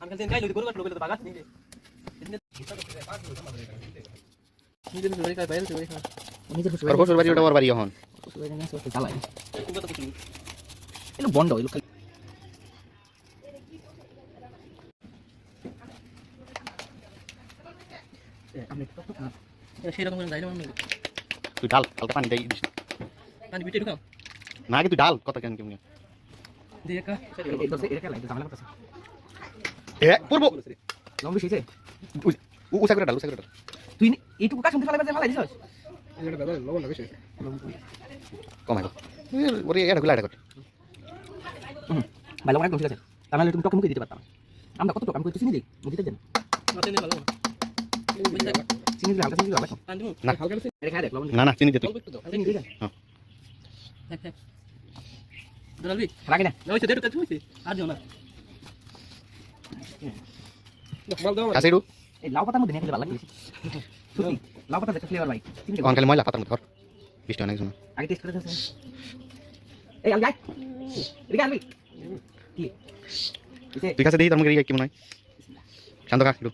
আমি কাছে গাই লই গরু কাটলো বলে তো বাগাস নিয়ে নিজের শ্বশুর বাড়ি বাইরে চলে গেছে নিজের শ্বশুর বাড়ি ওটা ওর বাড়ি এখন শ্বশুর বাড়ি না সব চালাই কুবা তো কিছু এলো বন্ধ এলো আমি তো সেই রকম যাইলাম আমি তুই ডাল হালকা পানি দেই দিস পানি বিটে ঢুকাও না কি তুই ডাল কত কেন কেমন দিয়ে কা এটা লাইট ঝামেলা করতেছে এ পূর্ব লম্বি শিছে উসা করে ডাল তুই এইটুকু কাজ শুনতে ফেলাই দিছস এটা দাদা লবণ না বেশি কমাই গো ওরে এটা গুলা এটা কর ভালো একদম ঠিক আছে তাহলে তুমি টক মুখে দিতে পারতাম আমরা কত টক আমি কইতেছি নি দিতে দেন মাতে নে ভালো চিনি দিলে হালকা চিনি দিলে ভালো না হালকা এটা খাই দেখ লবণ না না চিনি দে তুই চিনি দিলে হ্যাঁ দেখ দরালবি লাগে না নইছে দেড় কাজ হইছে আর যাও না মাল দাও কাছে ইড়ু এই লাউ পাতার মধ্যে নিয়ে খেলে ভালো লাগে সত্যি লাউ পাতা দেখতে ফ্লেভার ভাই চিনি কোন খালি ময়লা পাতার মধ্যে ধর বৃষ্টি অনেক সময় আগে টেস্ট করে দেখছ এই আল গাই এদিকে আলবি কি তুই কাছে দেই তোর মুখে কি মনে হয় শান্ত খা ইড়ু